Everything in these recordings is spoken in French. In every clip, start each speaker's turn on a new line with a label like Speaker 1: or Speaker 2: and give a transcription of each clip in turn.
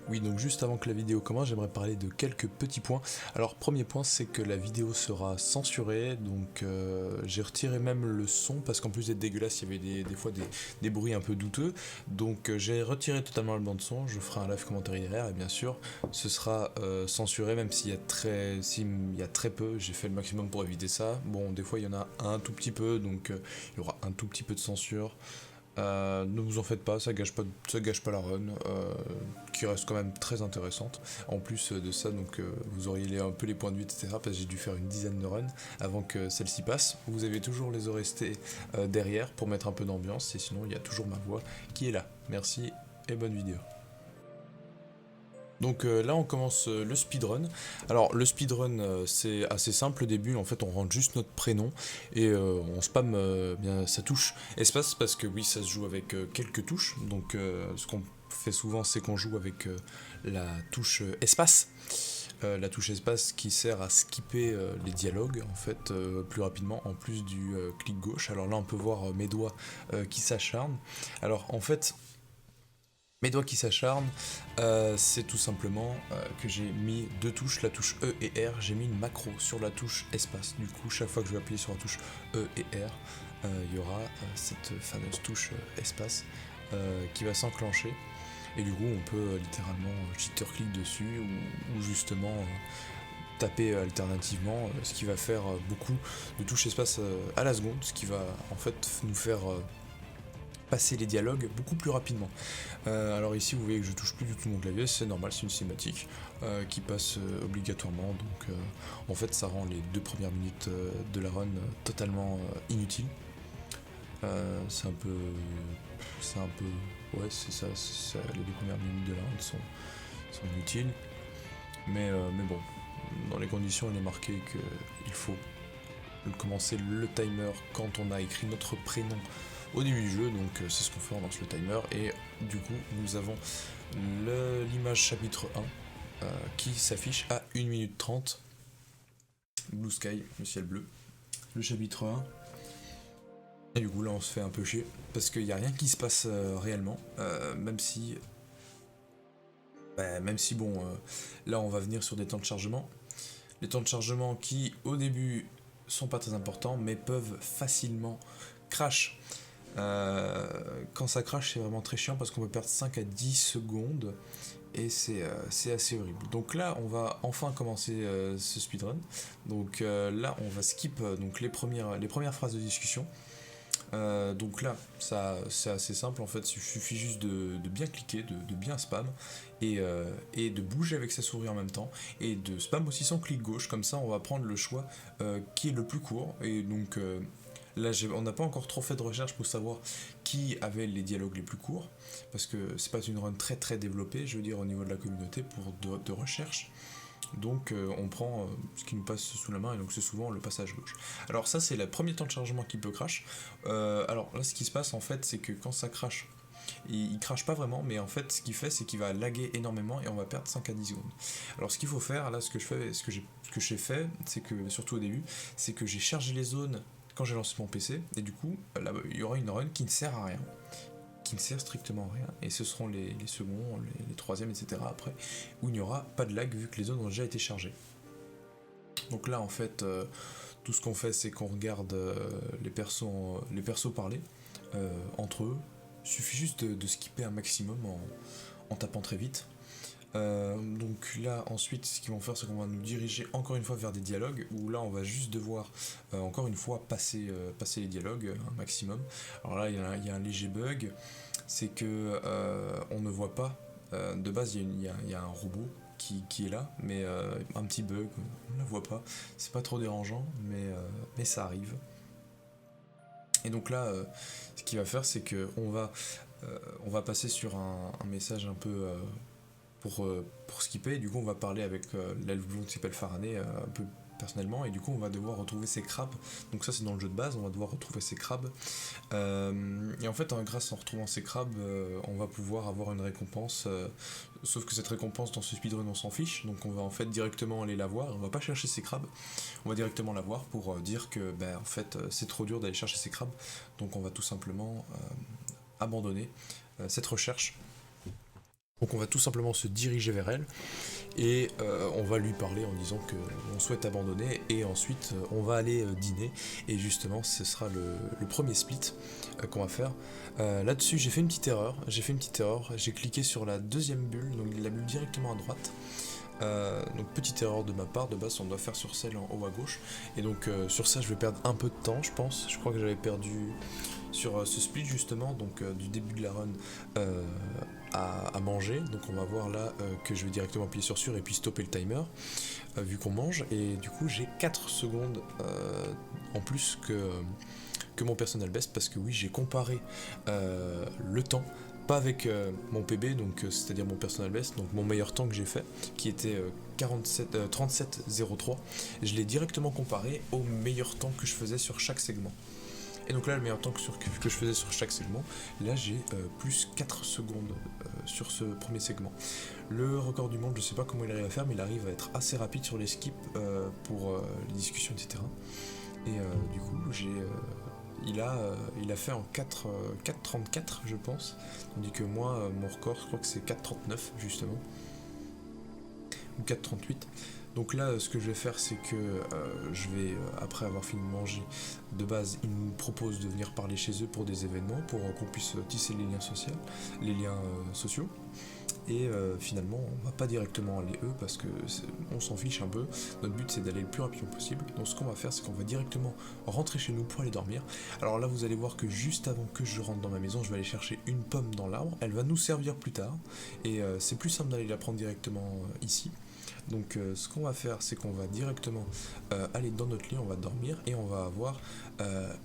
Speaker 1: Oui, donc juste avant que la vidéo commence, j'aimerais parler de quelques petits points. Alors, premier point, c'est que la vidéo sera censurée, donc j'ai retiré même le son, parce qu'en plus d'être dégueulasse, il y avait des fois des bruits un peu douteux. Donc j'ai retiré totalement le bande son, je ferai un live commentaire derrière, et bien sûr, ce sera censuré, même s'il y a très peu, j'ai fait le maximum pour éviter ça. Bon, des fois, il y en a un tout petit peu, donc il y aura un tout petit peu de censure. Ne vous en faites pas, ça gâche pas la run, qui reste quand même très intéressante. En plus de ça, donc vous auriez un peu les points de vue, etc. Parce que j'ai dû faire une dizaine de runs avant que celle-ci passe. Vous avez toujours les OST derrière pour mettre un peu d'ambiance, et sinon il y a toujours ma voix qui est là. Merci et bonne vidéo. Donc là on commence le speedrun. Alors le speedrun c'est assez simple au début, en fait on rentre juste notre prénom et on spam bien sa touche espace parce que oui ça se joue avec quelques touches. Donc ce qu'on fait souvent c'est qu'on joue avec la touche espace. La touche espace qui sert à skipper les dialogues en fait plus rapidement en plus du clic gauche. Alors là on peut voir mes doigts qui s'acharnent. Alors en fait mes doigts qui s'acharnent, c'est tout simplement que j'ai mis deux touches, la touche E et R, j'ai mis une macro sur la touche espace. Du coup, chaque fois que je vais appuyer sur la touche E et R, il y aura cette fameuse touche espace qui va s'enclencher. Et du coup, on peut littéralement jitter-click dessus ou justement taper alternativement, ce qui va faire beaucoup de touches espace à la seconde, ce qui va en fait nous faire passer les dialogues beaucoup plus rapidement. Alors ici vous voyez que je touche plus du tout mon clavier, c'est normal, c'est une cinématique qui passe obligatoirement, donc en fait ça rend les deux premières minutes de la run totalement inutiles. C'est un peu... Ouais c'est ça, les deux premières minutes de la run sont inutiles, mais bon, dans les conditions il est marqué qu'il faut commencer le timer quand on a écrit notre prénom au début du jeu, donc c'est ce qu'on fait, on lance le timer et du coup nous avons l'image chapitre 1 qui s'affiche à 1 minute 30, Blue Sky, le ciel bleu, le chapitre 1. Et du coup là on se fait un peu chier parce qu'il n'y a rien qui se passe réellement, même si bon, là on va venir sur des temps de chargement. Les temps de chargement qui au début sont pas très importants mais peuvent facilement crash. Quand ça crash, c'est vraiment très chiant parce qu'on peut perdre 5 à 10 secondes et c'est assez horrible. Donc là, on va enfin commencer ce speedrun. Donc là, on va skip donc les premières phrases de discussion. Donc là, c'est assez simple en fait, il suffit juste de bien cliquer, de bien spam et de bouger avec sa souris en même temps et de spam aussi son clic gauche, comme ça on va prendre le choix qui est le plus court et donc là on n'a pas encore trop fait de recherche pour savoir qui avait les dialogues les plus courts parce que c'est pas une run très très développée, je veux dire au niveau de la communauté pour de recherche. Donc on prend ce qui nous passe sous la main et donc c'est souvent le passage gauche. Alors ça c'est le premier temps de chargement qui peut crash. Alors là ce qui se passe en fait c'est que quand ça crash, il crache pas vraiment mais en fait ce qu'il fait c'est qu'il va laguer énormément et on va perdre 5 à 10 secondes. Alors ce qu'il faut faire là, ce que j'ai fait c'est que surtout au début c'est que j'ai chargé les zones quand j'ai lancé mon PC et du coup là il y aura une run qui ne sert à rien, qui ne sert strictement à rien, et ce seront les seconds, les troisièmes, etc. après, où il n'y aura pas de lag vu que les zones ont déjà été chargées. Donc là en fait, tout ce qu'on fait c'est qu'on regarde les persos parler entre eux, il suffit juste de skipper un maximum en tapant très vite. Donc là ensuite ce qu'ils vont faire c'est qu'on va nous diriger encore une fois vers des dialogues où là on va juste devoir encore une fois passer les dialogues un maximum. Alors là il y a un léger bug, c'est que on ne voit pas, de base il y a un robot qui est là, mais un petit bug, on ne la voit pas, c'est pas trop dérangeant, mais ça arrive. Et donc là, ce qu'il va faire, c'est que on va passer sur un message un peu pour skipper, et du coup on va parler avec l'elfe blond qui s'appelle Faraday un peu personnellement, et du coup on va devoir retrouver ses crabes. Donc ça c'est dans le jeu de base, on va devoir retrouver ses crabes. Et en fait grâce en retrouvant ces crabes, on va pouvoir avoir une récompense, sauf que cette récompense dans ce speedrun on s'en fiche, donc on va en fait directement aller la voir, on va pas chercher ces crabes, on va directement la voir pour dire que en fait c'est trop dur d'aller chercher ces crabes, donc on va tout simplement abandonner cette recherche Donc on va tout simplement se diriger vers elle et on va lui parler en disant qu'on souhaite abandonner et ensuite on va aller dîner et justement ce sera le premier split qu'on va faire. Là-dessus j'ai fait une petite erreur, j'ai cliqué sur la deuxième bulle, donc la bulle directement à droite. Donc petite erreur de ma part, de base on doit faire sur celle en haut à gauche et donc sur ça je vais perdre un peu de temps je pense, je crois que j'avais perdu sur ce split justement, donc du début de la run à manger, donc on va voir là que je vais directement appuyer sur sur et puis stopper le timer vu qu'on mange et du coup j'ai 4 secondes en plus que mon personal best parce que oui j'ai comparé le temps pas avec mon PB, donc c'est-à-dire mon personal best, donc mon meilleur temps que j'ai fait, qui était 37,03. Je l'ai directement comparé au meilleur temps que je faisais sur chaque segment. Et donc là, le meilleur temps que je faisais sur chaque segment, là j'ai plus 4 secondes sur ce premier segment. Le record du monde, je sais pas comment il arrive à faire, mais il arrive à être assez rapide sur les skips pour les discussions, etc. Et du coup, il a fait en 4,34 je pense, tandis que moi, mon record, je crois que c'est 4,39 justement, ou 4,38. Donc là, ce que je vais faire, c'est que je vais, après avoir fini de manger, de base, ils nous proposent de venir parler chez eux pour des événements, pour qu'on puisse tisser les liens sociaux. Et finalement, on va pas directement aller eux parce que on s'en fiche un peu. Notre but c'est d'aller le plus rapidement possible. Donc ce qu'on va faire, c'est qu'on va directement rentrer chez nous pour aller dormir. Alors là, vous allez voir que juste avant que je rentre dans ma maison, je vais aller chercher une pomme dans l'arbre. Elle va nous servir plus tard. Et c'est plus simple d'aller la prendre directement ici. Donc ce qu'on va faire, c'est qu'on va directement aller dans notre lit, on va dormir et on va avoir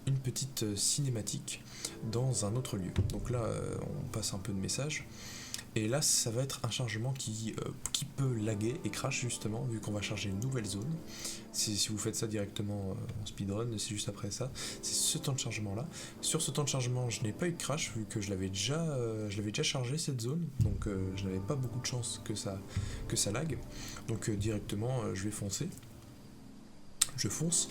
Speaker 1: une petite cinématique dans un autre lieu. Donc là, on passe un peu de messages. Et là, ça va être un chargement qui peut laguer et crash justement, vu qu'on va charger une nouvelle zone. Si vous faites ça directement en speedrun, c'est juste après ça, c'est ce temps de chargement là. Sur ce temps de chargement, je n'ai pas eu de crash, vu que je l'avais déjà chargé cette zone, donc je n'avais pas beaucoup de chance que ça lag. Donc directement, je vais foncer. Je fonce.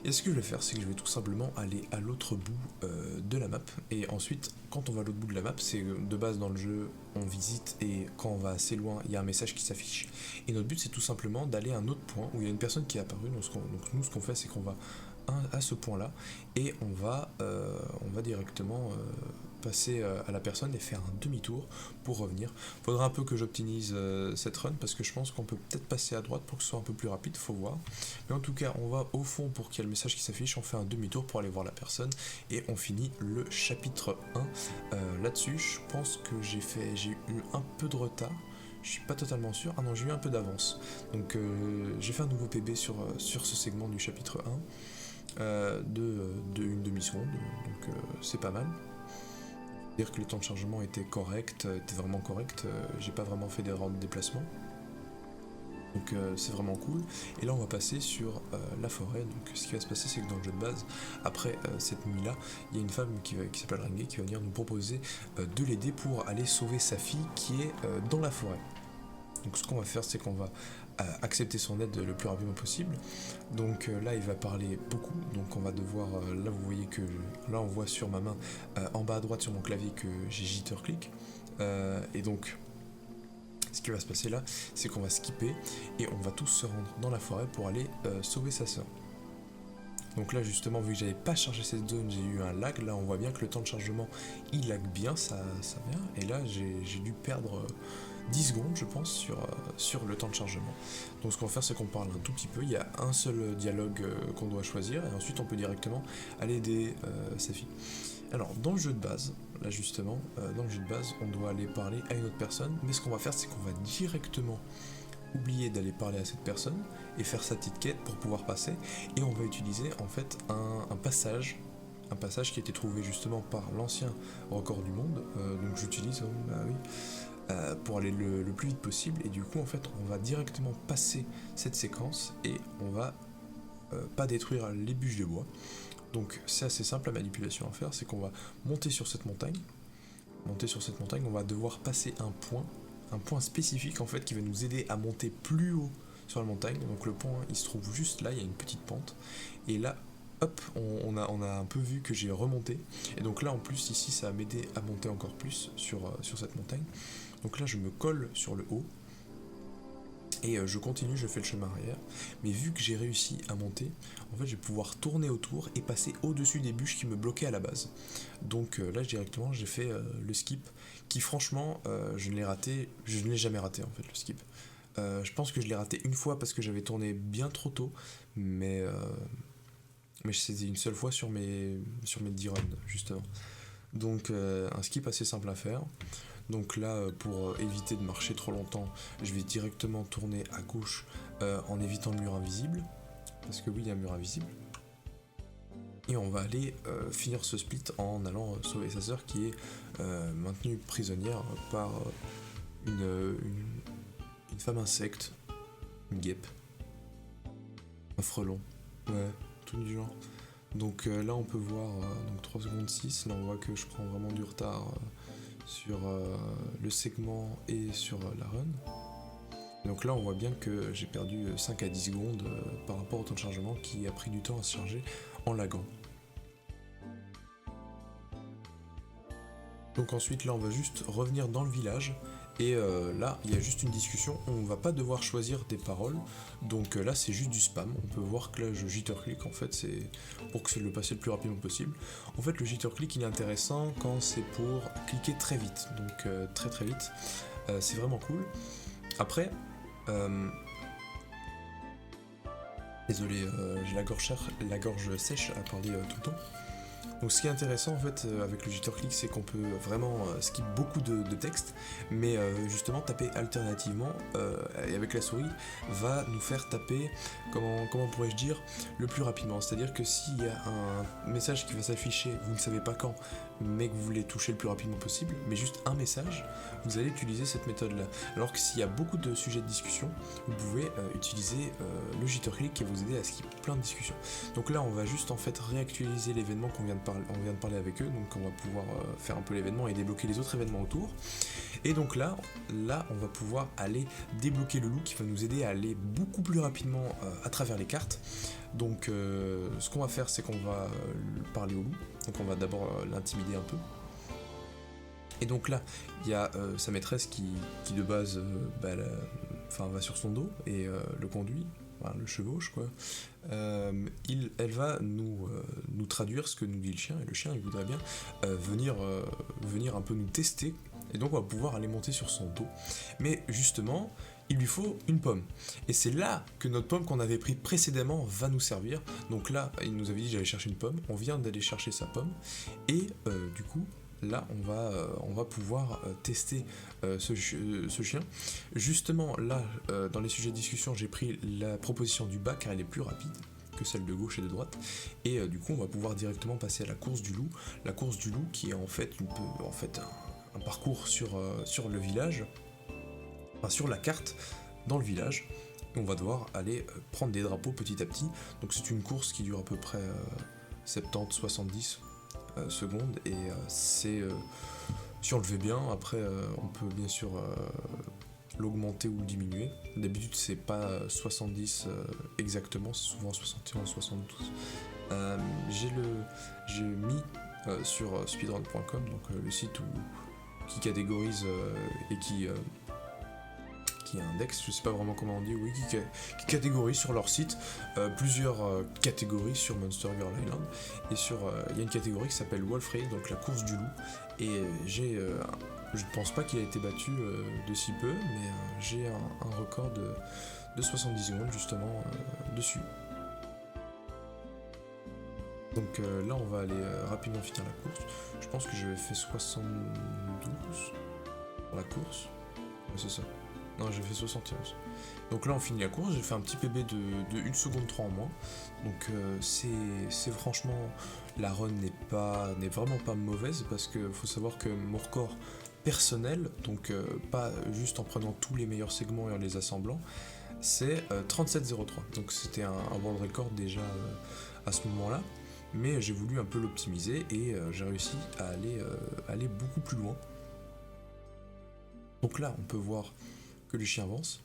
Speaker 1: Et ce que je vais faire, c'est que je vais tout simplement aller à l'autre bout de la map. Et ensuite, quand on va à l'autre bout de la map, c'est de base dans le jeu, on visite et quand on va assez loin, il y a un message qui s'affiche. Et notre but, c'est tout simplement d'aller à un autre point où il y a une personne qui est apparue. Donc nous, ce qu'on fait, c'est qu'on va à ce point-là et on va directement passer à la personne et faire un demi-tour pour revenir. Faudra un peu que j'optimise cette run parce que je pense qu'on peut peut-être passer à droite pour que ce soit un peu plus rapide, faut voir. Mais en tout cas, on va au fond pour qu'il y ait le message qui s'affiche, on fait un demi-tour pour aller voir la personne et on finit le chapitre 1. Là-dessus, je pense que j'ai eu un peu de retard. Je suis pas totalement sûr. Ah non, j'ai eu un peu d'avance. Donc j'ai fait un nouveau PB sur ce segment du chapitre 1 de une demi-seconde. Donc c'est pas mal. Dire que le temps de chargement était correct, était vraiment correct. J'ai pas vraiment fait d'erreur de déplacement. Donc c'est vraiment cool. Et là on va passer sur la forêt. Donc ce qui va se passer, c'est que dans le jeu de base, après cette nuit-là, il y a une femme qui s'appelle Renge qui va venir nous proposer de l'aider pour aller sauver sa fille qui est dans la forêt. Donc ce qu'on va faire, c'est qu'on va accepter son aide le plus rapidement possible. Donc là il va parler beaucoup, donc on va devoir, là vous voyez que, là on voit sur ma main, en bas à droite sur mon clavier que j'ai jitter click, et donc ce qui va se passer là, c'est qu'on va skipper et on va tous se rendre dans la forêt pour aller sauver sa soeur. Donc là justement, vu que j'avais pas chargé cette zone, j'ai eu un lag. Là on voit bien que le temps de chargement il lag bien, ça vient. Et là j'ai dû perdre 10 secondes je pense sur le temps de chargement. Donc ce qu'on va faire, c'est qu'on parle un tout petit peu. Il y a un seul dialogue qu'on doit choisir et ensuite on peut directement aller aider sa fille. Alors dans le jeu de base, là justement, dans le jeu de base, on doit aller parler à une autre personne, mais ce qu'on va faire, c'est qu'on va directement oublier d'aller parler à cette personne et faire sa petite quête pour pouvoir passer, et on va utiliser en fait un passage qui a été trouvé justement par l'ancien record du monde, donc j'utilise pour aller le plus vite possible, et du coup en fait on va directement passer cette séquence et on va pas détruire les bûches de bois. Donc c'est assez simple, la manipulation à faire, c'est qu'on va monter sur cette montagne, on va devoir passer un point spécifique en fait qui va nous aider à monter plus haut sur la montagne. Donc le point il se trouve juste là, il y a une petite pente, et là hop, on a un peu vu que j'ai remonté, et donc là en plus ici ça va m'aider à monter encore plus sur cette montagne. Donc là je me colle sur le haut, et je continue, je fais le chemin arrière, mais vu que j'ai réussi à monter, en fait je vais pouvoir tourner autour et passer au-dessus des bûches qui me bloquaient à la base. Donc là directement j'ai fait le skip, qui franchement je ne l'ai jamais raté en fait le skip. Je pense que je l'ai raté une fois parce que j'avais tourné bien trop tôt, mais, euh, mais c'était une seule fois sur mes 10 runs justement. Donc un skip assez simple à faire. Donc là, pour éviter de marcher trop longtemps, je vais directement tourner à gauche en évitant le mur invisible. Parce que oui, il y a un mur invisible. Et on va aller finir ce split en allant sauver sa sœur qui est maintenue prisonnière par une femme insecte, une guêpe, un frelon, ouais, tout du genre. Donc là on peut voir donc 3 secondes 6, là on voit que je prends vraiment du retard sur le segment et sur la run. Donc là on voit bien que j'ai perdu 5 à 10 secondes par rapport au temps de chargement qui a pris du temps à se charger en laguant. Donc ensuite là on va juste revenir dans le village et là il y a juste une discussion, on va pas devoir choisir des paroles, donc là c'est juste du spam, on peut voir que là je jitter-click en fait, c'est pour que c'est le passer le plus rapidement possible. En fait le jitter-click il est intéressant quand c'est pour cliquer très vite, donc très très vite, c'est vraiment cool. Après, désolé j'ai la gorge sèche à parler tout le temps. Donc ce qui est intéressant en fait avec le jitter-click c'est qu'on peut vraiment skip beaucoup de texte, mais justement taper alternativement et avec la souris va nous faire taper, comment pourrais-je dire, le plus rapidement. C'est-à-dire que s'il y a un message qui va s'afficher, vous ne savez pas quand, mais que vous voulez toucher le plus rapidement possible, mais juste un message, vous allez utiliser cette méthode-là. Alors que s'il y a beaucoup de sujets de discussion, vous pouvez utiliser le jitter-click qui va vous aider à skip plein de discussions. Donc là on va juste en fait réactualiser l'événement qu'on vient de parler avec eux, donc on va pouvoir faire un peu l'événement et débloquer les autres événements autour. Et donc là on va pouvoir aller débloquer le loup qui va nous aider à aller beaucoup plus rapidement à travers les cartes. Donc ce qu'on va faire c'est qu'on va parler au loup, donc on va d'abord l'intimider un peu. Et donc là il y a sa maîtresse qui de base va sur son dos et le conduit. Enfin, le chevauche quoi, elle va nous traduire ce que nous dit le chien, et le chien il voudrait bien venir un peu nous tester, et donc on va pouvoir aller monter sur son dos, mais justement il lui faut une pomme, et c'est là que notre pomme qu'on avait pris précédemment va nous servir. Donc là il nous avait dit j'allais chercher une pomme, on vient d'aller chercher sa pomme, et du coup là on va pouvoir tester ce chien. Justement là dans les sujets de discussion j'ai pris la proposition du bas car elle est plus rapide que celle de gauche et de droite, et du coup on va pouvoir directement passer à la course du loup. La course du loup qui est en fait un parcours sur le village, enfin sur la carte dans le village. On va devoir aller prendre des drapeaux petit à petit. Donc c'est une course qui dure à peu près 70-70 secondes, et c'est si on le fait bien, après on peut bien sûr l'augmenter ou le diminuer. D'habitude c'est pas 70 exactement, c'est souvent 71-72. J'ai mis sur speedrun.com, donc le site qui catégorise et qui indexe, je sais pas vraiment comment on dit, oui, qui catégorise sur leur site plusieurs catégories sur Monster Girl Island, et il y a une catégorie qui s'appelle Wolf Race, donc la course du loup, et je ne pense pas qu'il a été battu de si peu, mais j'ai un record de 70 secondes justement dessus. Donc là on va aller rapidement finir la course. Je pense que j'avais fait 72 pour la course, ouais, c'est ça. Non, j'ai fait 71. Donc là on finit la course, j'ai fait un petit PB de 1 seconde 3 en moins. Donc c'est franchement, la run n'est vraiment pas mauvaise, parce que faut savoir que mon record personnel, donc pas juste en prenant tous les meilleurs segments et en les assemblant, c'est 37,03. Donc c'était un world record déjà à ce moment-là, mais j'ai voulu un peu l'optimiser et j'ai réussi à aller beaucoup plus loin. Donc là on peut voir que le chien avance.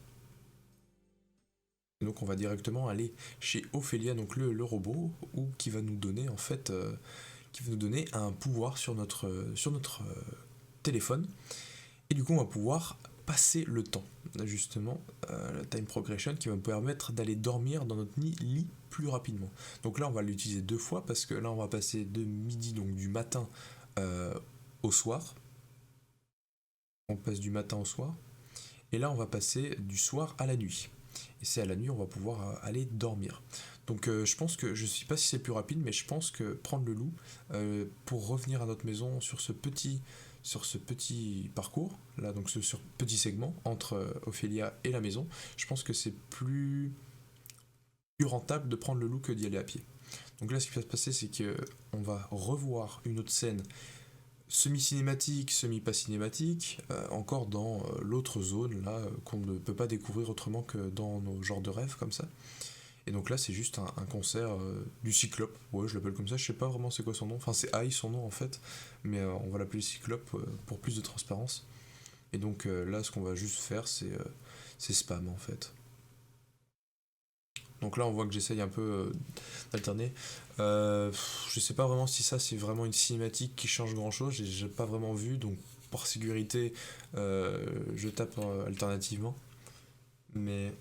Speaker 1: Donc on va directement aller chez Ophélia, donc le robot, qui va nous donner en fait qui va nous donner un pouvoir sur notre téléphone. Et du coup, on va pouvoir passer le temps, justement, la time progression qui va nous permettre d'aller dormir dans notre lit plus rapidement. Donc là, on va l'utiliser 2 fois parce que là, on va passer de midi, donc du matin au soir. On passe du matin au soir. Et là, on va passer du soir à la nuit. Et c'est à la nuit, on va pouvoir aller dormir. Donc je pense que, je ne sais pas si c'est plus rapide, mais je pense que prendre le loup pour revenir à notre maison sur ce petit parcours, là, donc sur petit segment entre Ophélia et la maison, je pense que c'est plus rentable de prendre le loup que d'y aller à pied. Donc là, ce qui va se passer, c'est qu'on va revoir une autre scène semi-cinématique, semi-pas cinématique, encore dans l'autre zone, là, qu'on ne peut pas découvrir autrement que dans nos genres de rêves, comme ça. Et donc là, c'est juste un concert du Cyclope. Ouais, je l'appelle comme ça, je sais pas vraiment c'est quoi son nom. Enfin, c'est Aïe son nom en fait, mais on va l'appeler Cyclope pour plus de transparence. Et donc là, ce qu'on va juste faire, c'est spam en fait. Donc là, on voit que j'essaye un peu d'alterner. Je sais pas vraiment si ça, c'est vraiment une cinématique qui change grand chose. J'ai pas vraiment vu, donc par sécurité, je tape alternativement. Mais.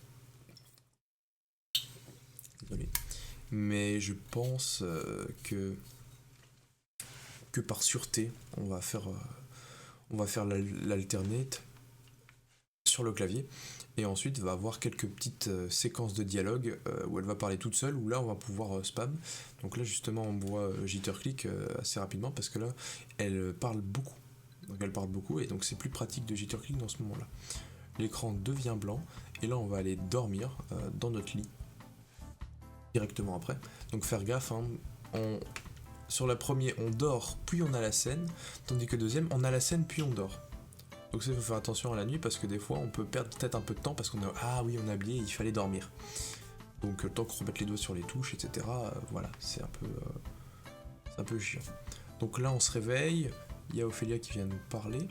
Speaker 1: Désolé. Mais je pense que par sûreté, on va faire l'alternate sur le clavier. Et ensuite, va avoir quelques petites séquences de dialogue où elle va parler toute seule, où là, on va pouvoir spam. Donc là, justement, on voit JitterClick assez rapidement parce que là, elle parle beaucoup. Donc elle parle beaucoup et donc c'est plus pratique de JitterClick dans ce moment-là. L'écran devient blanc et là, on va aller dormir dans notre lit directement après. Donc faire gaffe, hein, sur la première, on dort, puis on a la scène, tandis que deuxième, on a la scène, puis on dort. Donc ça, il faut faire attention à la nuit parce que des fois, on peut perdre peut-être un peu de temps parce qu'on a ah oui, on a oublié, il fallait dormir. Donc le temps qu'on remette les doigts sur les touches, etc. Voilà, c'est un peu chiant. Donc là, on se réveille, il y a Ophélia qui vient nous parler.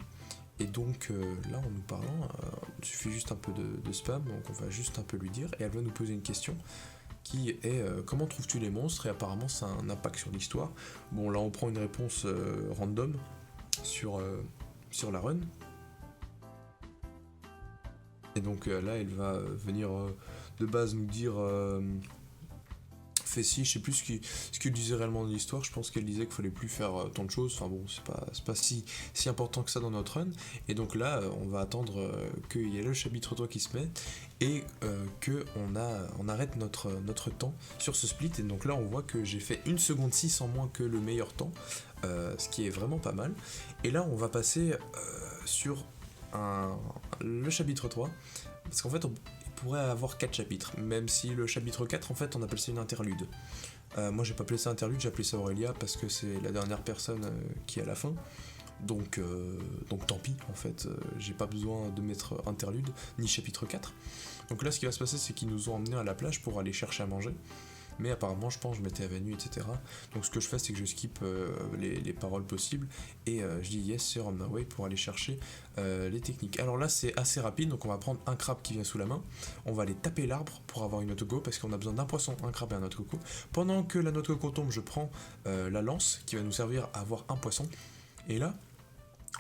Speaker 1: Et donc là, en nous parlant, il suffit juste un peu de spam, donc on va juste un peu lui dire, et elle va nous poser une question qui est comment trouves-tu les monstres, et apparemment ça a un impact sur l'histoire. Bon, là on prend une réponse random sur la run. Et donc là elle va venir de base nous dire fait si, je sais plus ce qu'il disait réellement dans l'histoire, je pense qu'elle disait qu'il fallait plus faire tant de choses, enfin bon, c'est pas si important que ça dans notre run, et donc là, on va attendre qu'il y ait le chapitre 3 qui se met, et qu'on arrête notre temps sur ce split, et donc là, on voit que j'ai fait 1 seconde 6 en moins que le meilleur temps, ce qui est vraiment pas mal, et là, on va passer sur le chapitre 3, parce qu'en fait, on pourrait avoir 4 chapitres, même si le chapitre 4 en fait on appelle ça une interlude. Moi j'ai pas appelé ça interlude, j'ai appelé ça Aurélia parce que c'est la dernière personne qui est à la fin. Donc tant pis en fait, j'ai pas besoin de mettre interlude ni chapitre 4. Donc là ce qui va se passer c'est qu'ils nous ont emmenés à la plage pour aller chercher à manger. Mais apparemment je pense que je m'étais évanoui, etc. Donc ce que je fais c'est que je skip les paroles possibles et je dis yes sir on my way pour aller chercher les techniques. Alors là c'est assez rapide, donc on va prendre un crabe qui vient sous la main, on va aller taper l'arbre pour avoir une noix de coco parce qu'on a besoin d'un poisson, un crabe et un noix de coco. Pendant que la noix de coco tombe, je prends la lance qui va nous servir à avoir un poisson. Et là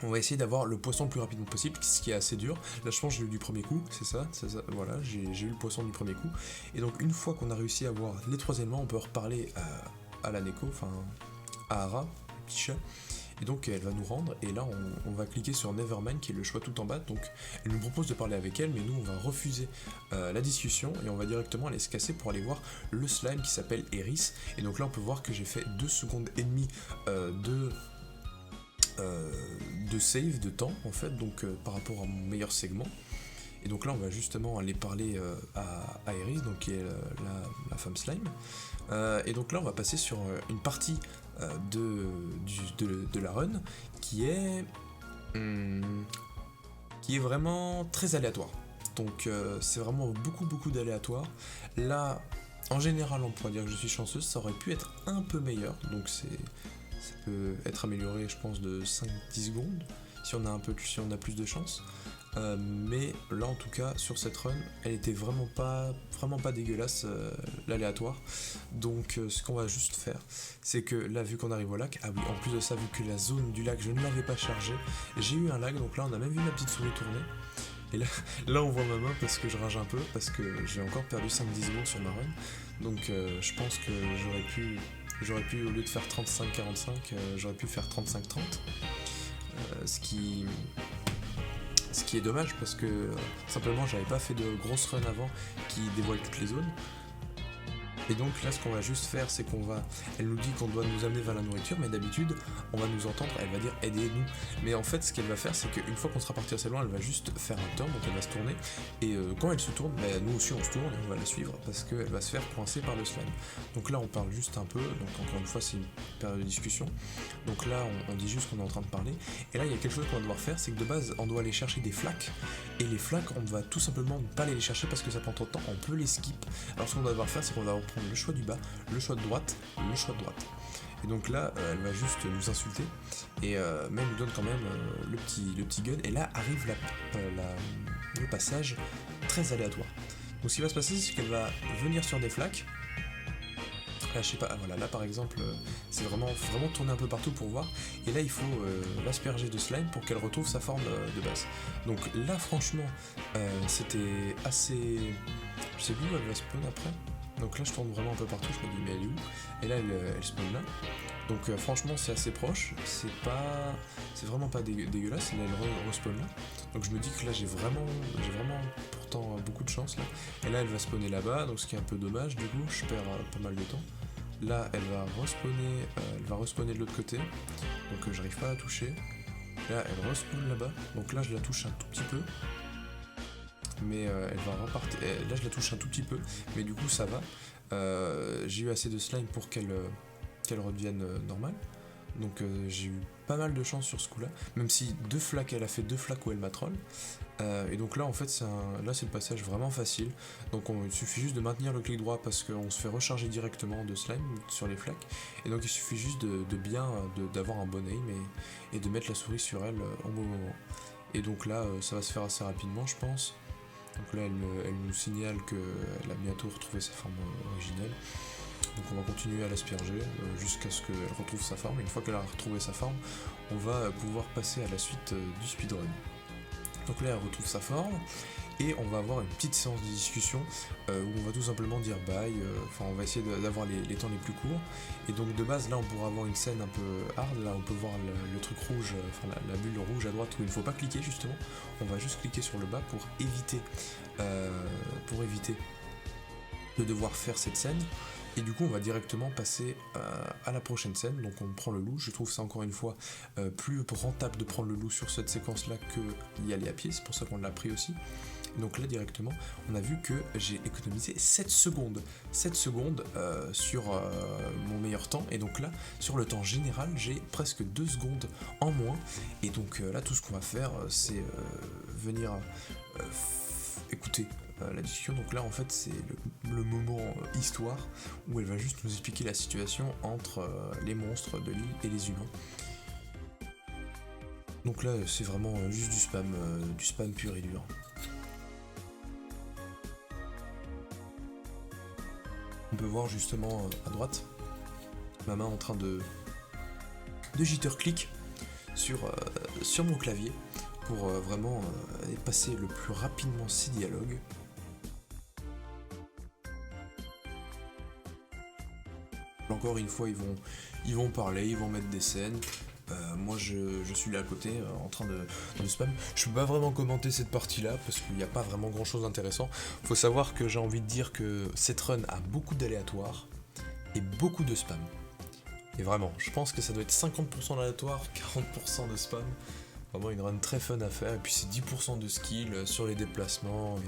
Speaker 1: on va essayer d'avoir le poisson le plus rapidement possible, ce qui est assez dur. Là, je pense que j'ai eu du premier coup, c'est ça, voilà, j'ai eu le poisson du premier coup. Et donc, une fois qu'on a réussi à avoir les 3 éléments, on peut reparler à la Neko, enfin, à Ara, le petit chat. Et donc, elle va nous rendre, et là, on va cliquer sur Nevermind, qui est le choix tout en bas. Donc, elle nous propose de parler avec elle, mais nous, on va refuser la discussion, et on va directement aller se casser pour aller voir le slime qui s'appelle Eris. Et donc là, on peut voir que j'ai fait 2 secondes et demie de save de temps en fait, donc par rapport à mon meilleur segment. Et donc là on va justement aller parler à Eris, donc qui est la femme slime, et donc là on va passer sur une partie de la run qui est vraiment très aléatoire. Donc c'est vraiment beaucoup d'aléatoire. Là en général on pourrait dire que je suis chanceuse, ça aurait pu être un peu meilleur, donc ça peut être amélioré je pense de 5-10 secondes si on a plus de chance. Mais là en tout cas sur cette run elle était vraiment pas dégueulasse, l'aléatoire. Donc ce qu'on va juste faire c'est que là vu qu'on arrive au lac, ah oui en plus de ça vu que la zone du lac je ne l'avais pas chargée, j'ai eu un lag, donc là on a même vu ma petite souris tourner. Et là, là on voit ma main parce que je rage un peu, parce que j'ai encore perdu 5-10 secondes sur ma run. Donc je pense que j'aurais pu au lieu de faire 35-45, j'aurais pu faire 35-30. Ce qui est dommage parce que simplement j'avais pas fait de grosses runs avant qui dévoilent toutes les zones. Et donc là ce qu'on va juste faire c'est elle nous dit qu'on doit nous amener vers la nourriture, mais d'habitude on va nous entendre, elle va dire aidez-nous. Mais en fait ce qu'elle va faire c'est qu'une fois qu'on sera parti assez loin elle va juste faire un turn, donc elle va se tourner. Et quand elle se tourne, nous aussi on se tourne et on va la suivre parce qu'elle va se faire coincer par le slime. Donc là on parle juste un peu, donc encore une fois c'est une période de discussion. Donc là on dit juste qu'on est en train de parler. Et là il y a quelque chose qu'on va devoir faire, c'est que de base on doit aller chercher des flaques. Et les flaques on va tout simplement ne pas aller les chercher parce que ça prend trop de temps, on peut les skip. Alors ce qu'on va devoir faire c'est qu'on va reprendre le choix du bas, le choix de droite, le choix de droite. Et donc là, elle va juste nous insulter, mais elle nous donne quand même le petit gun, et là arrive le passage très aléatoire. Donc ce qui va se passer, c'est qu'elle va venir sur des flaques. Là, je sais pas, voilà, là par exemple, c'est vraiment tourner un peu partout pour voir, et là il faut l'asperger de slime pour qu'elle retrouve sa forme de base. Donc là, franchement, c'était assez... Je sais plus où elle va spawn après. Donc là je tourne vraiment un peu partout, je me dis mais elle est où? Et là elle spawn là. Donc franchement c'est assez proche, c'est vraiment pas dégueulasse, là elle respawn là. Donc je me dis que là j'ai vraiment pourtant beaucoup de chance là. Et là elle va spawner là-bas, donc ce qui est un peu dommage du coup, je perds pas mal de temps. Là elle va respawner de l'autre côté, donc j'arrive pas à la toucher. Là elle respawn là-bas, donc là je la touche un tout petit peu. Mais elle va repartir. Là je la touche un tout petit peu, mais du coup ça va. J'ai eu assez de slime pour qu'elle redevienne normale. Donc j'ai eu pas mal de chance sur ce coup là, même si elle a fait 2 flaques où elle m'a troll. Et donc là en fait c'est le passage vraiment facile. Donc il suffit juste de maintenir le clic droit parce qu'on se fait recharger directement de slime sur les flaques. Et donc il suffit juste d'avoir un bon aim et de mettre la souris sur elle au bon moment. Et donc là ça va se faire assez rapidement je pense. Donc là elle nous signale qu'elle a bientôt retrouvé sa forme originelle. Donc on va continuer à l'asperger jusqu'à ce qu'elle retrouve sa forme. Et une fois qu'elle a retrouvé sa forme, on va pouvoir passer à la suite du speedrun. Donc là elle retrouve sa forme et on va avoir une petite séance de discussion où on va tout simplement dire bye, on va essayer d'avoir les temps les plus courts. Et donc de base là on pourra avoir une scène un peu hard, là on peut voir le truc rouge, la bulle rouge à droite où il ne faut pas cliquer justement. On va juste cliquer sur le bas pour éviter de devoir faire cette scène. Et du coup on va directement passer à la prochaine scène. Donc on prend le loup, je trouve ça encore une fois plus rentable de prendre le loup sur cette séquence là que y aller à pied, c'est pour ça qu'on l'a pris aussi. Donc là directement on a vu que j'ai économisé 7 secondes sur mon meilleur temps. Et donc là sur le temps général j'ai presque 2 secondes en moins. Et donc là tout ce qu'on va faire c'est venir écouter la discussion. Donc là en fait c'est le moment histoire où elle va juste nous expliquer la situation entre les monstres de l'île et les humains. Donc là c'est vraiment juste du spam pur et dur. On peut voir justement à droite ma main en train de jitter-click sur mon clavier pour vraiment passer le plus rapidement ces dialogues. Encore une fois ils vont parler, ils vont mettre des scènes. Moi je suis là à côté en train de spam. Je peux pas vraiment commenter cette partie là parce qu'il n'y a pas vraiment grand chose d'intéressant. Faut savoir que j'ai envie de dire que cette run a beaucoup d'aléatoires et beaucoup de spam. Et vraiment, je pense que ça doit être 50% d'aléatoire, 40% de spam. Vraiment une run très fun à faire. Et puis c'est 10% de skill sur les déplacements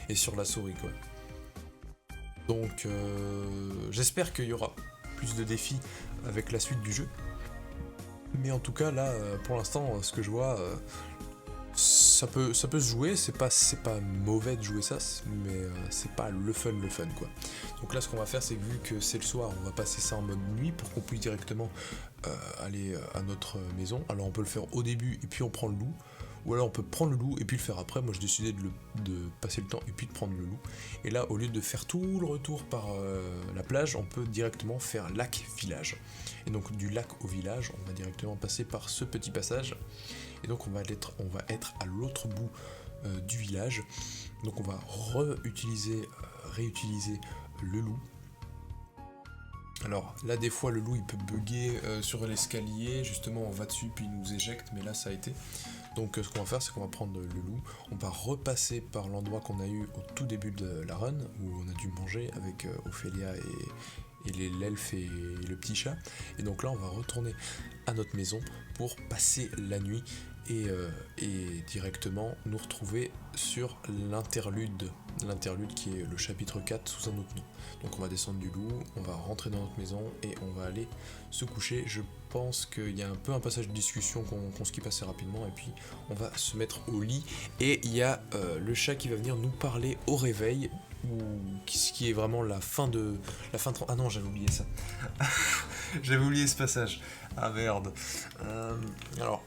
Speaker 1: et sur la souris quoi. Donc j'espère qu'il y aura plus de défis avec la suite du jeu. Mais en tout cas là pour l'instant ce que je vois ça peut se jouer, c'est pas mauvais de jouer ça, mais c'est pas le fun quoi. Donc là ce qu'on va faire c'est que vu que c'est le soir, on va passer ça en mode nuit pour qu'on puisse directement aller à notre maison. Alors on peut le faire au début et puis on prend le loup, ou alors on peut prendre le loup et puis le faire après. Moi j'ai décidé de passer le temps et puis de prendre le loup. Et là, au lieu de faire tout le retour par la plage, on peut directement faire lac-village. Et donc du lac au village, on va directement passer par ce petit passage. Et donc on va être à l'autre bout du village. Donc on va réutiliser le loup. Alors là des fois le loup il peut bugger sur l'escalier, justement on va dessus puis il nous éjecte, mais là ça a été. Donc ce qu'on va faire c'est qu'on va prendre le loup, on va repasser par l'endroit qu'on a eu au tout début de la run, où on a dû manger avec Ophélia et l'elfe et le petit chat. Et donc là on va retourner à notre maison pour passer la nuit et directement nous retrouver sur l'interlude qui est le chapitre 4 sous un autre nom. Donc on va descendre du loup, on va rentrer dans notre maison et on va aller se coucher. Je pense qu'il y a un peu un passage de discussion qu'on skip assez rapidement et puis on va se mettre au lit et il y a le chat qui va venir nous parler au réveil, ce qui est vraiment la fin de... Ah non, j'avais oublié ça. J'avais oublié ce passage. Ah merde. Alors...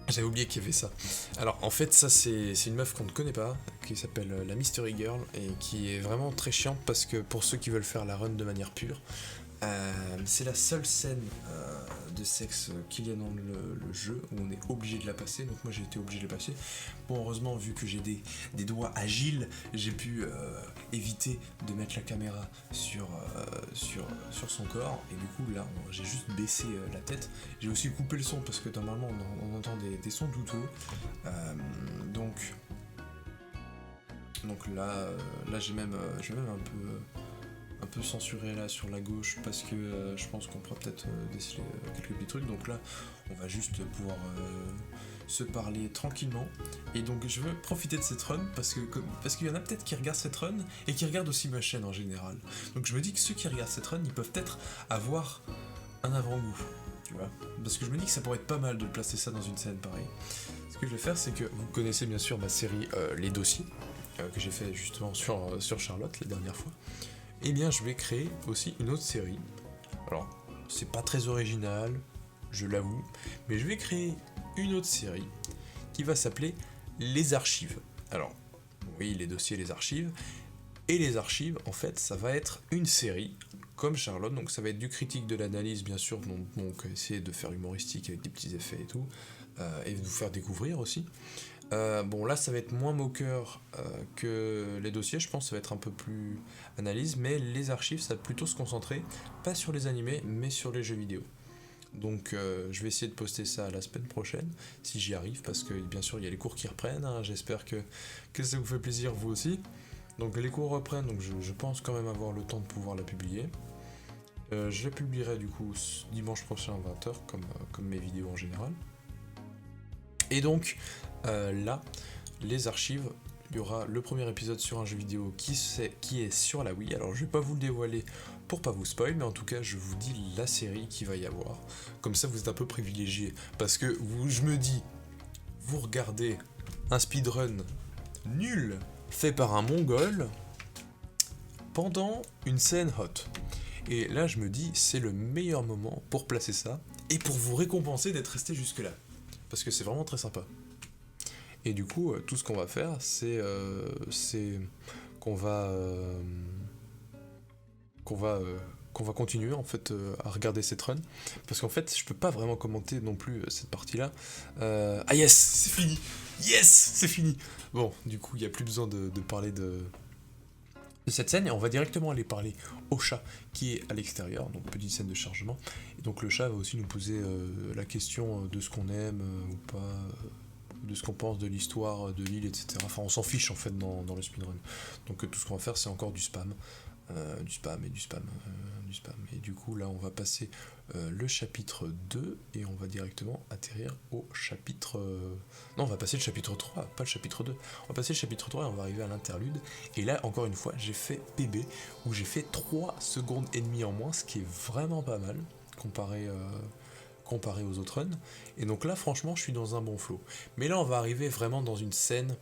Speaker 1: J'avais oublié qu'il y avait ça. Alors en fait ça c'est une meuf qu'on ne connaît pas, qui s'appelle la Mystery Girl, et qui est vraiment très chiante parce que pour ceux qui veulent faire la run de manière pure, c'est la seule scène de sexe qu'il y a dans le jeu où on est obligé de la passer. Donc moi j'ai été obligé de la passer. Bon, heureusement, vu que j'ai des doigts agiles, j'ai pu éviter de mettre la caméra sur son corps, et du coup là j'ai juste baissé la tête. J'ai aussi coupé le son parce que normalement on entend des sons douteux, donc là j'ai même un peu censuré là sur la gauche parce que je pense qu'on pourra peut-être déceler quelques petits trucs. Donc là on va juste pouvoir se parler tranquillement, et donc je veux profiter de cette run parce qu'il y en a peut-être qui regardent cette run et qui regardent aussi ma chaîne en général. Donc je me dis que ceux qui regardent cette run, ils peuvent peut-être avoir un avant-goût, tu vois, parce que je me dis que ça pourrait être pas mal de placer ça dans une scène pareille. Ce que je vais faire, c'est que vous connaissez bien sûr ma série Les Dossiers, que j'ai fait justement sur Charlotte la dernière fois. Et bien je vais créer aussi une autre série. Alors c'est pas très original, je l'avoue, mais je vais créer une autre série qui va s'appeler Les Archives. Alors oui, les dossiers, les archives, et les archives en fait ça va être une série comme Charlotte, donc ça va être du critique, de l'analyse bien sûr, donc essayer de faire humoristique avec des petits effets et tout, et de vous faire découvrir aussi. Bon là ça va être moins moqueur que les dossiers, je pense que ça va être un peu plus analyse, mais les archives ça va plutôt se concentrer pas sur les animés mais sur les jeux vidéo. Donc je vais essayer de poster ça la semaine prochaine si j'y arrive, parce que bien sûr il y a les cours qui reprennent, hein. J'espère que ça vous fait plaisir vous aussi. Donc les cours reprennent, donc je pense quand même avoir le temps de pouvoir la publier. Je la publierai du coup dimanche prochain à 20h comme mes vidéos en général. Et donc là, les archives, il y aura le premier épisode sur un jeu vidéo qui est sur la Wii. Alors je vais pas vous le dévoiler pour pas vous spoil, mais en tout cas je vous dis la série qu'il va y avoir. Comme ça vous êtes un peu privilégié, parce que je me dis, vous regardez un speedrun nul fait par un mongol pendant une scène hot. Et là je me dis, c'est le meilleur moment pour placer ça, et pour vous récompenser d'être resté jusque là. Parce que c'est vraiment très sympa. Et du coup, tout ce qu'on va faire, c'est qu'on va continuer en fait à regarder cette run, parce qu'en fait, je peux pas vraiment commenter non plus cette partie-là. Ah yes, c'est fini. Yes, c'est fini. Bon, du coup, il y a plus besoin de parler de cette scène, et on va directement aller parler au chat qui est à l'extérieur, donc petite scène de chargement. Et donc le chat va aussi nous poser la question de ce qu'on aime ou pas, de ce qu'on pense de l'histoire de l'île, etc. Enfin, on s'en fiche en fait dans le speedrun. Donc tout ce qu'on va faire, c'est encore du spam. Du spam. Et du coup, là, on va passer le chapitre 2 et on va directement atterrir au chapitre... Non, on va passer le chapitre 3, pas le chapitre 2. On va passer le chapitre 3 et on va arriver à l'interlude. Et là, encore une fois, j'ai fait PB, où j'ai fait 3 secondes et demie en moins, ce qui est vraiment pas mal, comparé aux autres runs. Et donc là, franchement, je suis dans un bon flow. Mais là, on va arriver vraiment dans une scène...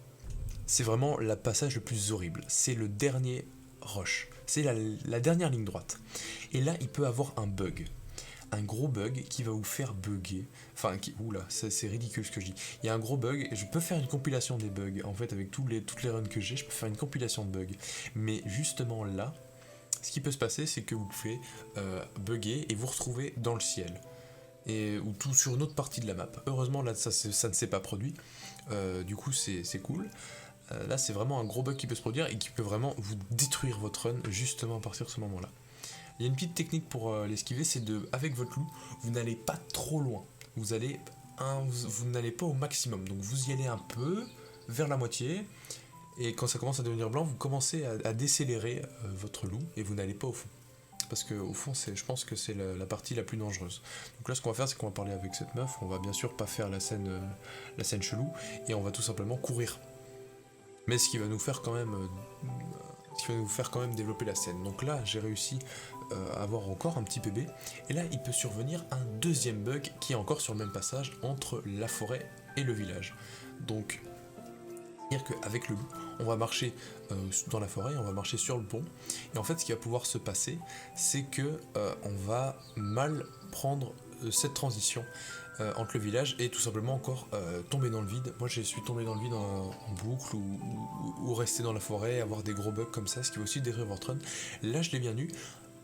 Speaker 1: C'est vraiment le passage le plus horrible. C'est le dernier rush. C'est la dernière ligne droite. Et là, il peut avoir un bug. un gros bug qui va vous faire bugger. Enfin, oula, c'est ridicule ce que je dis. Il y a un gros bug, et je peux faire une compilation des bugs. En fait, avec toutes les runs que j'ai, je peux faire une compilation de bugs. Mais justement là, ce qui peut se passer, c'est que vous pouvez bugger et vous retrouver dans le ciel. Ou tout sur une autre partie de la map. Heureusement, là, ça ne s'est pas produit. Du coup, c'est cool. Là, c'est vraiment un gros bug qui peut se produire et qui peut vraiment vous détruire votre run justement à partir de ce moment-là. Il y a une petite technique pour l'esquiver, c'est avec votre loup, vous n'allez pas trop loin. Vous n'allez pas au maximum. Donc vous y allez un peu, vers la moitié, et quand ça commence à devenir blanc, vous commencez à décélérer votre loup, et vous n'allez pas au fond. Parce que au fond, je pense que c'est la partie la plus dangereuse. Donc là, ce qu'on va faire, c'est qu'on va parler avec cette meuf. On va bien sûr pas faire la scène chelou, et on va tout simplement courir. Mais ce qui va nous faire quand même développer la scène. Donc là, j'ai réussi à avoir encore un petit PB. Et là, il peut survenir un deuxième bug qui est encore sur le même passage entre la forêt et le village. Donc, c'est-à-dire qu'avec le loup, on va marcher dans la forêt, on va marcher sur le pont. Et en fait, ce qui va pouvoir se passer, c'est que on va mal prendre cette transition entre le village et tout simplement encore tomber dans le vide. Moi je suis tombé dans le vide en boucle ou rester dans la forêt, avoir des gros bugs comme ça, ce qui va aussi détruire votre run. Là je l'ai bien eu.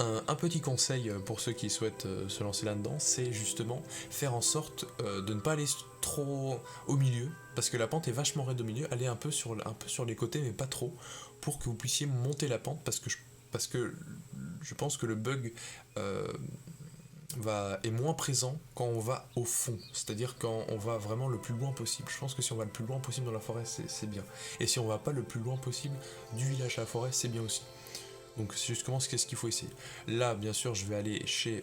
Speaker 1: Un petit conseil pour ceux qui souhaitent se lancer là-dedans, c'est justement faire en sorte de ne pas aller trop au milieu, parce que la pente est vachement raide au milieu, aller un peu sur les côtés mais pas trop, pour que vous puissiez monter la pente, parce que je pense que le bug est moins présent quand on va au fond, c'est-à-dire quand on va vraiment le plus loin possible. Je pense que si on va le plus loin possible dans la forêt, c'est bien. Et si on va pas le plus loin possible du village à la forêt, c'est bien aussi. Donc c'est justement ce qu'il faut essayer. Là, bien sûr, je vais aller chez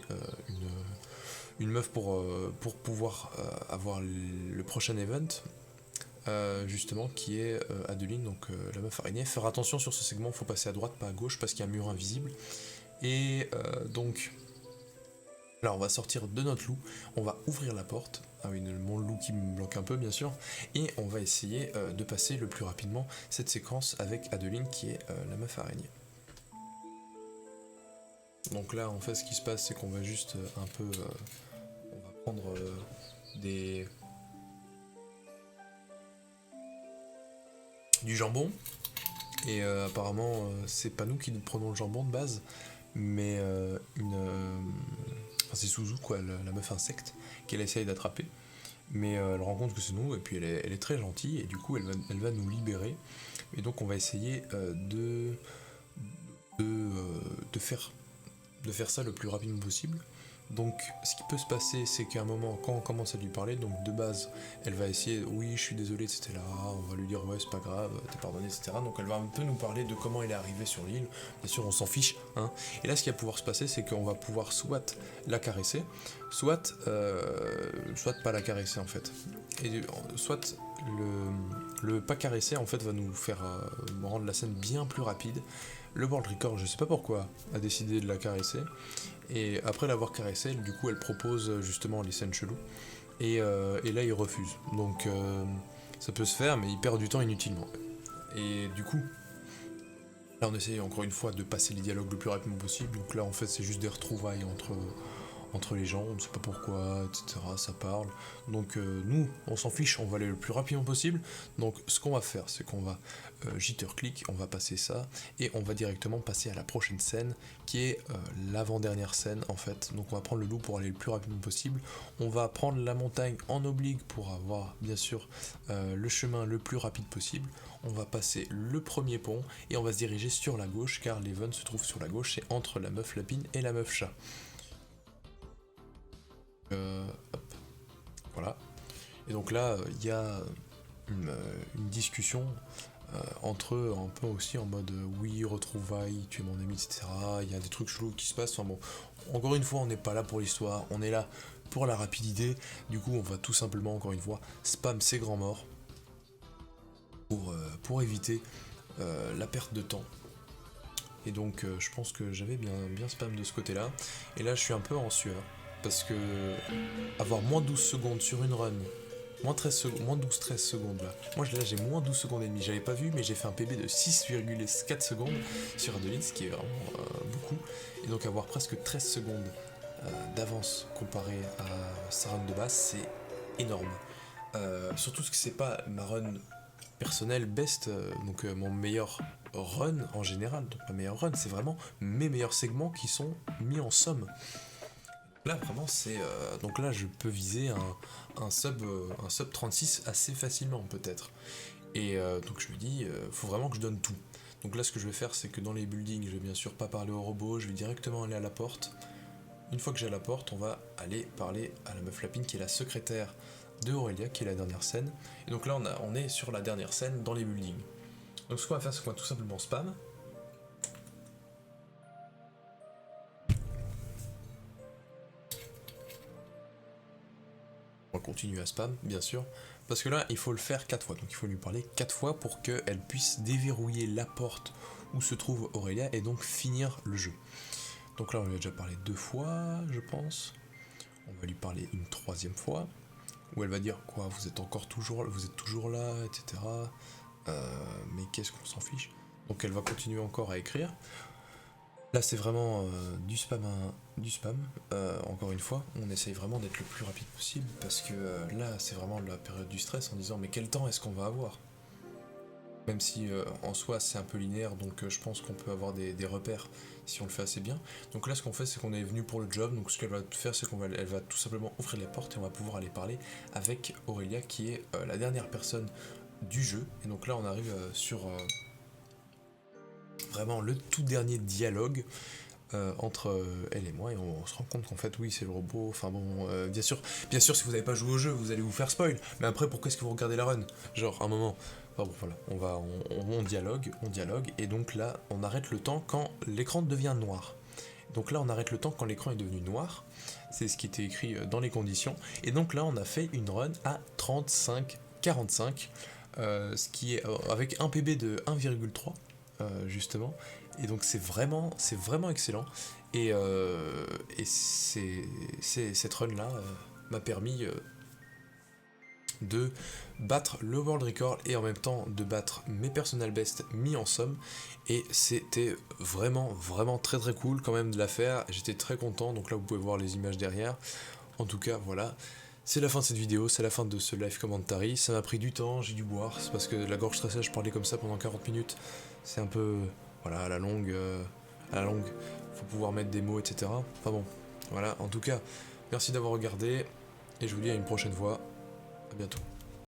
Speaker 1: une meuf pour pouvoir avoir le prochain event, justement, qui est Adeline, donc la meuf araignée. Faire attention sur ce segment, il faut passer à droite, pas à gauche, parce qu'il y a un mur invisible. Et donc... Là, on va sortir de notre loup, on va ouvrir la porte. Ah oui, mon loup qui me bloque un peu, bien sûr. Et on va essayer de passer le plus rapidement cette séquence avec Adeline, qui est la meuf araignée. Donc là, en fait, ce qui se passe, c'est qu'on va juste un peu... on va prendre du jambon. Et apparemment, c'est pas nous qui prenons le jambon de base, mais c'est Suzu, quoi, la meuf insecte, qu'elle essaye d'attraper. Mais elle rend compte que c'est nous, et puis elle est très gentille, et du coup elle va nous libérer. Et donc on va essayer de faire ça le plus rapidement possible. Donc ce qui peut se passer, c'est qu'à un moment, quand on commence à lui parler, donc de base, elle va essayer, oui je suis désolé, etc. On va lui dire ouais c'est pas grave, t'es pardonné, etc. Donc elle va un peu nous parler de comment elle est arrivée sur l'île. Bien sûr on s'en fiche, hein. Et là ce qui va pouvoir se passer, c'est qu'on va pouvoir soit la caresser, soit pas la caresser en fait. Et soit le pas caresser en fait va nous faire rendre la scène bien plus rapide. Le World Record, je sais pas pourquoi, a décidé de la caresser. Et après l'avoir caressée, du coup, elle propose justement les scènes cheloues. Et là, il refuse. Donc, ça peut se faire, mais il perd du temps inutilement. Et du coup, là, on essaye encore une fois de passer les dialogues le plus rapidement possible. Donc là, en fait, c'est juste des retrouvailles entre les gens, on ne sait pas pourquoi, etc. Ça parle. Donc nous, on s'en fiche, on va aller le plus rapidement possible. Donc ce qu'on va faire, c'est qu'on va jitter-click, on va passer ça, et on va directement passer à la prochaine scène, qui est l'avant-dernière scène en fait. Donc on va prendre le loup pour aller le plus rapidement possible. On va prendre la montagne en oblique pour avoir bien sûr le chemin le plus rapide possible. On va passer le premier pont et on va se diriger sur la gauche, car l'event se trouve sur la gauche, c'est entre la meuf lapine et la meuf chat. Hop, voilà. Et donc là, il y a une discussion entre eux, un peu aussi en mode oui, retrouvailles, tu es mon ami, etc. Il y a des trucs chelous qui se passent. Enfin bon, encore une fois, on n'est pas là pour l'histoire, on est là pour la rapidité. Du coup, on va tout simplement, encore une fois, spam ces grands morts pour éviter la perte de temps. Et donc, je pense que j'avais bien spam de ce côté-là. Et là, je suis un peu en sueur. Parce que avoir moins 12 secondes sur une run, moins 12-13 secondes là. Moi là j'ai moins 12 secondes et demie, j'avais pas vu mais j'ai fait un PB de 6,4 secondes sur Adeline, ce qui est vraiment beaucoup. Et donc avoir presque 13 secondes d'avance comparé à sa run de base, c'est énorme. Surtout que c'est pas ma run personnelle best, donc mon meilleur run en général, donc ma meilleure run, c'est vraiment mes meilleurs segments qui sont mis en somme. Là vraiment c'est donc là je peux viser un sub 36 assez facilement peut-être. Et donc je me dis faut vraiment que je donne tout. Donc là ce que je vais faire c'est que dans les buildings je vais bien sûr pas parler au robot, je vais directement aller à la porte. Une fois que j'ai à la porte, on va aller parler à la meuf lapine qui est la secrétaire de Aurélia, qui est la dernière scène. Et donc là on est sur la dernière scène dans les buildings. Donc ce qu'on va faire c'est qu'on va tout simplement spam. On va continuer à spam, bien sûr, parce que là, il faut le faire 4 fois. Donc il faut lui parler 4 fois pour qu'elle puisse déverrouiller la porte où se trouve Aurélia et donc finir le jeu. Donc là, on lui a déjà parlé 2 fois, je pense. On va lui parler une 3e fois, où elle va dire quoi, vous êtes toujours là, etc. Mais qu'est-ce qu'on s'en fiche. Donc elle va continuer encore à écrire. Là c'est vraiment du spam. Encore une fois, on essaye vraiment d'être le plus rapide possible parce que là c'est vraiment la période du stress en disant mais quel temps est-ce qu'on va avoir. Même si en soi c'est un peu linéaire, donc je pense qu'on peut avoir des repères si on le fait assez bien. Donc là ce qu'on fait c'est qu'on est venu pour le job, donc ce qu'elle va faire c'est qu'elle va tout simplement ouvrir les portes et on va pouvoir aller parler avec Aurélia qui est la dernière personne du jeu. Et donc là on arrive sur vraiment le tout dernier dialogue entre elle et moi et on se rend compte qu'en fait oui c'est le robot, enfin bon bien sûr si vous n'avez pas joué au jeu vous allez vous faire spoil, mais après pourquoi est-ce que vous regardez la run, genre un moment, enfin bon voilà, on dialogue et donc là on arrête le temps quand l'écran devient noir. Donc là on arrête le temps quand l'écran est devenu noir, c'est ce qui était écrit dans les conditions, et donc là on a fait une run à 35-45, ce qui est avec un PB de 1,3 justement, et donc c'est vraiment excellent, et cette run là m'a permis de battre le world record et en même temps de battre mes personal best mis en somme, et c'était vraiment très cool quand même de la faire, j'étais très content. Donc là vous pouvez voir les images derrière. En tout cas voilà, c'est la fin de cette vidéo, c'est la fin de ce live commentary. Ça m'a pris du temps, j'ai dû boire, c'est parce que la gorge stressée, je parlais comme ça pendant 40 minutes, c'est un peu voilà à la longue, faut pouvoir mettre des mots, etc. Enfin bon, voilà, en tout cas merci d'avoir regardé et je vous dis à une prochaine fois. À bientôt.